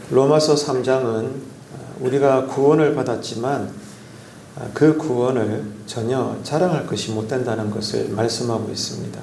로마서 3장은 우리가 구원을 받았지만 그 구원을 전혀 자랑할 것이 못 된다는 것을 말씀하고 있습니다.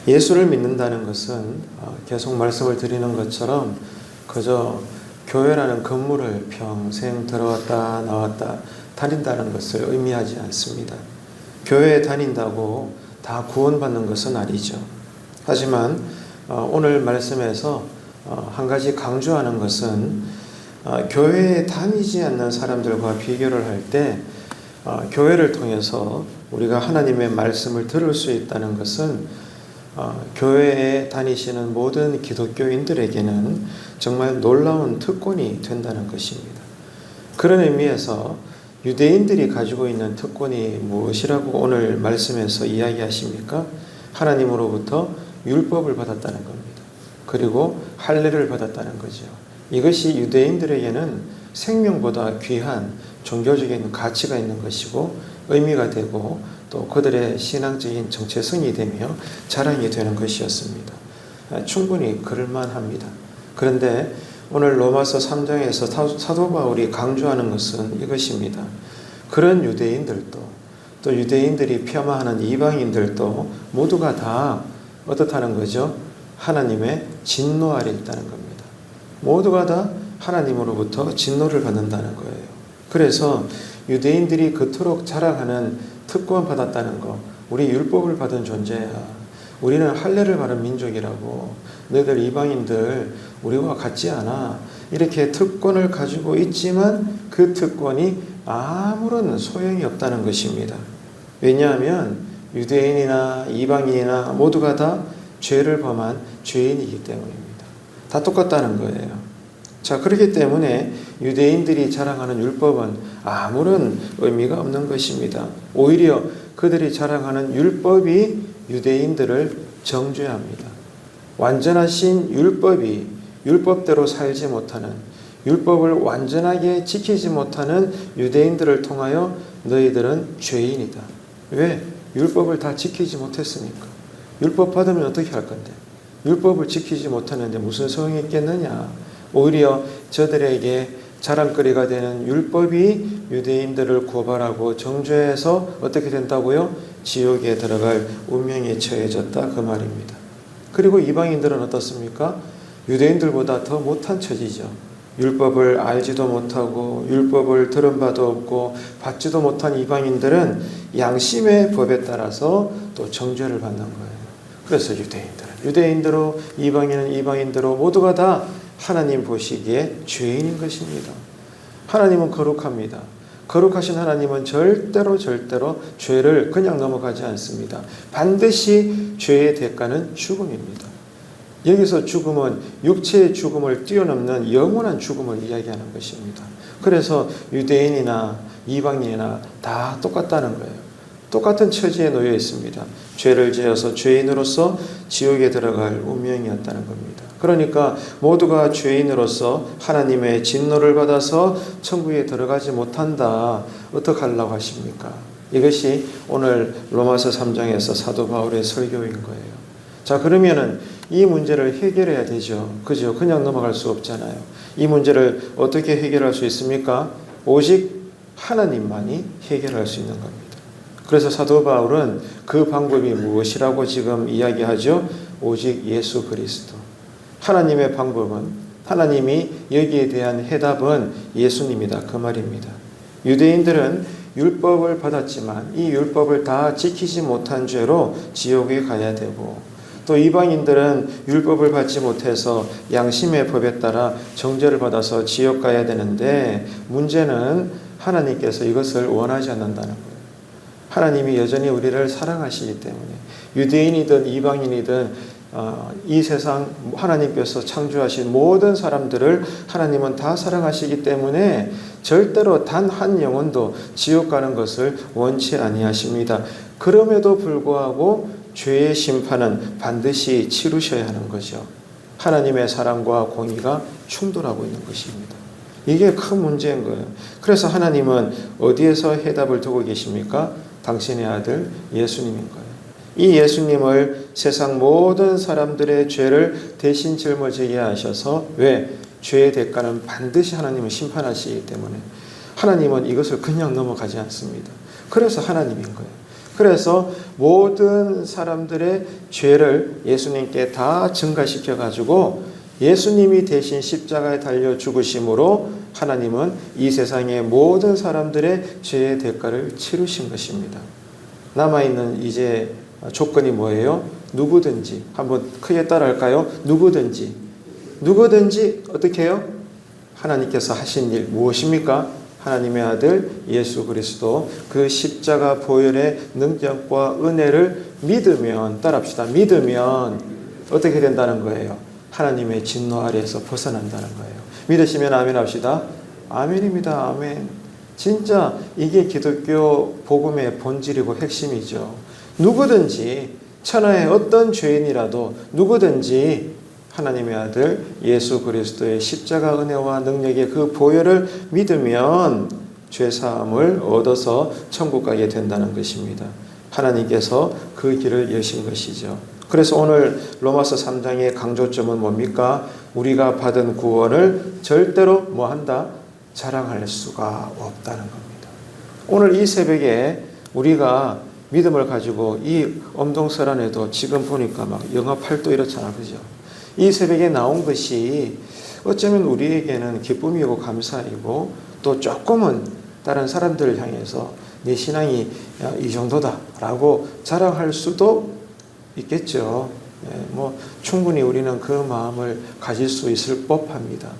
예수를 믿는다는 것은 계속 말씀을 드리는 것처럼 그저 교회라는 건물을 평생 들어왔다 나왔다 다닌다는 것을 의미하지 않습니다. 교회에 다닌다고 다 구원받는 것은 아니죠. 하지만 오늘 말씀에서 한 가지 강조하는 것은 교회에 다니지 않는 사람들과 비교를 할 때 교회를 통해서 우리가 하나님의 말씀을 들을 수 있다는 것은 교회에 다니시는 모든 기독교인들에게는 정말 놀라운 특권이 된다는 것입니다. 그런 의미에서 유대인들이 가지고 있는 특권이 무엇이라고 오늘 말씀에서 이야기하십니까? 하나님으로부터 율법을 받았다는 겁니다. 그리고 할례를 받았다는 거죠. 이것이 유대인들에게는 생명보다 귀한 종교적인 가치가 있는 것이고 의미가 되고 또 그들의 신앙적인 정체성이 되며 자랑이 되는 것이었습니다. 충분히 그럴만합니다. 그런데 오늘 로마서 3장에서 사도 바울이 강조하는 것은 이것입니다. 그런 유대인들도 또 유대인들이 폄하하는 이방인들도 모두가 다 어떻다는 거죠? 하나님의 진노 아래 있다는 겁니다. 모두가 다 하나님으로부터 진노를 받는다는 거예요. 그래서 유대인들이 그토록 자랑하는 특권 받았다는 거, 우리 율법을 받은 존재야. 우리는 할례를 받은 민족이라고. 너희들 이방인들 우리와 같지 않아. 이렇게 특권을 가지고 있지만 그 특권이 아무런 소용이 없다는 것입니다. 왜냐하면 유대인이나 이방인이나 모두가 다 죄를 범한 죄인이기 때문입니다. 다 똑같다는 거예요. 자, 그렇기 때문에 유대인들이 자랑하는 율법은 아무런 의미가 없는 것입니다. 오히려 그들이 자랑하는 율법이 유대인들을 정죄합니다. 완전하신 율법이 율법대로 살지 못하는, 율법을 완전하게 지키지 못하는 유대인들을 통하여 너희들은 죄인이다. 왜? 율법을 다 지키지 못했으니까. 율법 받으면 어떻게 할 건데? 율법을 지키지 못하는데 무슨 소용이 있겠느냐? 오히려 저들에게 자랑거리가 되는 율법이 유대인들을 고발하고 정죄해서 어떻게 된다고요? 지옥에 들어갈 운명에 처해졌다 그 말입니다. 그리고 이방인들은 어떻습니까? 유대인들보다 더 못한 처지죠. 율법을 알지도 못하고 율법을 들은 바도 없고 받지도 못한 이방인들은 양심의 법에 따라서 또 정죄를 받는 거예요. 그래서 유대인대로 이방인은 이방인대로 모두가 다 하나님 보시기에 죄인인 것입니다. 하나님은 거룩합니다. 거룩하신 하나님은 절대로 죄를 그냥 넘어가지 않습니다. 반드시 죄의 대가는 죽음입니다. 여기서 죽음은 육체의 죽음을 뛰어넘는 영원한 죽음을 이야기하는 것입니다. 그래서 유대인이나 이방인이나 다 똑같다는 거예요. 똑같은 처지에 놓여 있습니다. 죄를 지어서 죄인으로서 지옥에 들어갈 운명이었다는 겁니다. 그러니까 모두가 죄인으로서 하나님의 진노를 받아서 천국에 들어가지 못한다. 어떻게 하려고 하십니까? 이것이 오늘 로마서 3장에서 사도 바울의 설교인 거예요. 자, 그러면은 이 문제를 해결해야 되죠. 그죠? 그냥 넘어갈 수 없잖아요. 이 문제를 어떻게 해결할 수 있습니까? 오직 하나님만이 해결할 수 있는 겁니다. 그래서 사도 바울은 그 방법이 무엇이라고 지금 이야기하죠? 오직 예수 그리스도. 하나님의 방법은, 하나님이 여기에 대한 해답은 예수님이다 그 말입니다. 유대인들은 율법을 받았지만 이 율법을 다 지키지 못한 죄로 지옥에 가야 되고, 또 이방인들은 율법을 받지 못해서 양심의 법에 따라 정죄를 받아서 지옥 가야 되는데, 문제는 하나님께서 이것을 원하지 않는다는 거예요. 하나님이 여전히 우리를 사랑하시기 때문에 유대인이든 이방인이든 이 세상 하나님께서 창조하신 모든 사람들을 하나님은 다 사랑하시기 때문에 절대로 단 한 영혼도 지옥 가는 것을 원치 아니하십니다. 그럼에도 불구하고 죄의 심판은 반드시 치르셔야 하는 거죠. 하나님의 사랑과 공의가 충돌하고 있는 것입니다. 이게 큰 문제인 거예요. 그래서 하나님은 어디에서 해답을 두고 계십니까? 당신의 아들 예수님인 거예요. 이 예수님을 세상 모든 사람들의 죄를 대신 짊어지게 하셔서 왜? 죄의 대가는 반드시 하나님은 심판하시기 때문에 하나님은 이것을 그냥 넘어가지 않습니다. 그래서 하나님인 거예요. 그래서 모든 사람들의 죄를 예수님께 다 증가시켜 가지고 예수님이 대신 십자가에 달려 죽으심으로 하나님은 이 세상의 모든 사람들의 죄의 대가를 치르신 것입니다. 남아있는 이제 조건이 뭐예요? 누구든지 한번 크게 따라할까요? 누구든지 어떻게 해요? 하나님께서 하신 일 무엇입니까? 하나님의 아들 예수 그리스도 그 십자가 보혈의 능력과 은혜를 믿으면, 따라합시다. 믿으면 어떻게 된다는 거예요? 하나님의 진노 아래에서 벗어난다는 거예요. 믿으시면 아멘 합시다. 아멘입니다. 아멘. 진짜 이게 기독교 복음의 본질이고 핵심이죠. 누구든지 천하의 어떤 죄인이라도 누구든지 하나님의 아들 예수 그리스도의 십자가 은혜와 능력의 그 보혈을 믿으면 죄사함을 얻어서 천국 가게 된다는 것입니다. 하나님께서 그 길을 여신 것이죠. 그래서 오늘 로마서 3장의 강조점은 뭡니까? 우리가 받은 구원을 절대로 뭐한다? 자랑할 수가 없다는 겁니다. 오늘 이 새벽에 우리가 믿음을 가지고 이 엄동설안에도 지금 보니까 막 영하 8도 이렇잖아. 그죠? 이 새벽에 나온 것이 어쩌면 우리에게는 기쁨이고 감사이고 또 조금은 다른 사람들을 향해서 내 신앙이 이 정도다라고 자랑할 수도 있겠죠. 충분히 우리는 그 마음을 가질 수 있을 법합니다.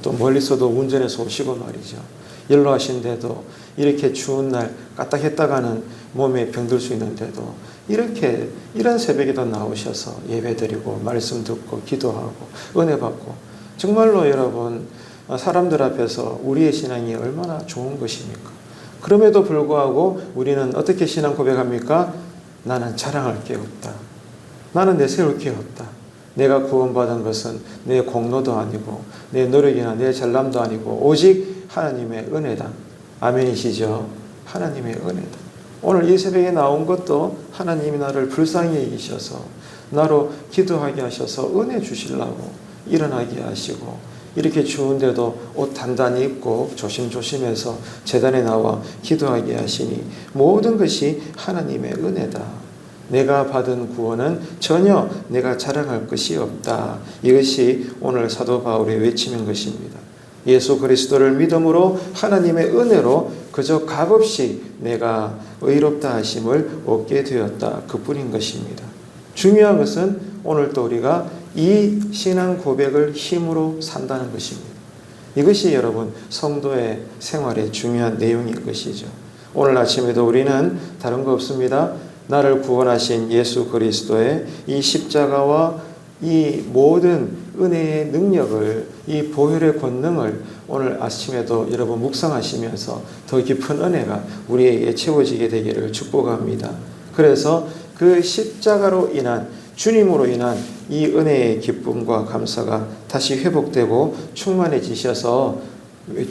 또 멀리서도 운전해서 오시고 말이죠. 연로하신데도 이렇게 추운 날 까딱했다가는 몸에 병들 수 있는데도 이런 새벽에도 나오셔서 예배드리고 말씀 듣고 기도하고 은혜 받고 정말로 여러분 사람들 앞에서 우리의 신앙이 얼마나 좋은 것입니까? 그럼에도 불구하고 우리는 어떻게 신앙 고백합니까? 나는 자랑할 게 없다. 나는 내세울 게 없다. 내가 구원받은 것은 내 공로도 아니고 내 노력이나 내 잘남도 아니고 오직 하나님의 은혜다. 아멘이시죠? 하나님의 은혜다. 오늘 이 새벽에 나온 것도 하나님이 나를 불쌍히 여기셔서 나로 기도하게 하셔서 은혜 주시려고 일어나게 하시고 이렇게 추운데도 옷 단단히 입고 조심조심해서 제단에 나와 기도하게 하시니 모든 것이 하나님의 은혜다. 내가 받은 구원은 전혀 내가 자랑할 것이 없다. 이것이 오늘 사도 바울의 외침인 것입니다. 예수 그리스도를 믿음으로 하나님의 은혜로 그저 값없이 내가 의롭다 하심을 얻게 되었다. 그뿐인 것입니다. 중요한 것은 오늘 또 우리가 이 신앙 고백을 힘으로 산다는 것입니다. 이것이 여러분 성도의 생활의 중요한 내용인 것이죠. 오늘 아침에도 우리는 다른 거 없습니다. 나를 구원하신 예수 그리스도의 이 십자가와 이 모든 은혜의 능력을, 이 보혈의 권능을 오늘 아침에도 여러분 묵상하시면서 더 깊은 은혜가 우리에게 채워지게 되기를 축복합니다. 그래서 그 십자가로 인한, 주님으로 인한 이 은혜의 기쁨과 감사가 다시 회복되고 충만해지셔서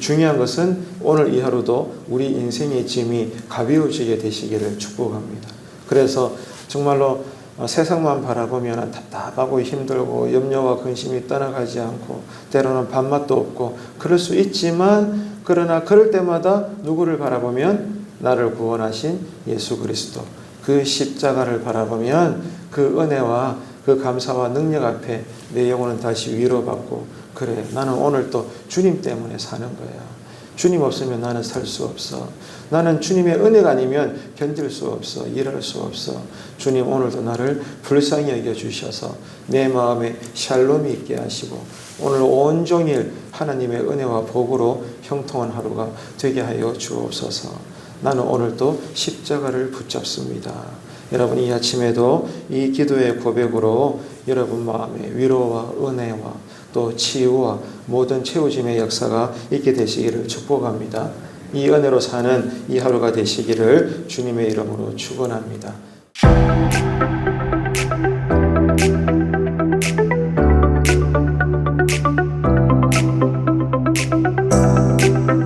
중요한 것은 오늘 이 하루도 우리 인생의 짐이 가벼워지게 되시기를 축복합니다. 그래서 정말로 세상만 바라보면 답답하고 힘들고 염려와 근심이 떠나가지 않고 때로는 밥맛도 없고 그럴 수 있지만 그러나 그럴 때마다 누구를 바라보면 나를 구원하신 예수 그리스도 그 십자가를 바라보면 그 은혜와 그 감사와 능력 앞에 내 영혼은 다시 위로받고 그래 나는 오늘 또 주님 때문에 사는 거야. 주님 없으면 나는 살 수 없어. 나는 주님의 은혜가 아니면 견딜 수 없어. 일할 수 없어. 주님 오늘도 나를 불쌍히 여겨주셔서 내 마음에 샬롬이 있게 하시고 오늘 온종일 하나님의 은혜와 복으로 형통한 하루가 되게 하여 주옵소서. 나는 오늘도 십자가를 붙잡습니다. 여러분 이 아침에도 이 기도의 고백으로 여러분 마음에 위로와 은혜와 또 치유와 모든 채워짐의 역사가 있게 되시기를 축복합니다. 이 은혜로 사는 이 하루가 되시기를 주님의 이름으로 축원합니다. 감사합니다.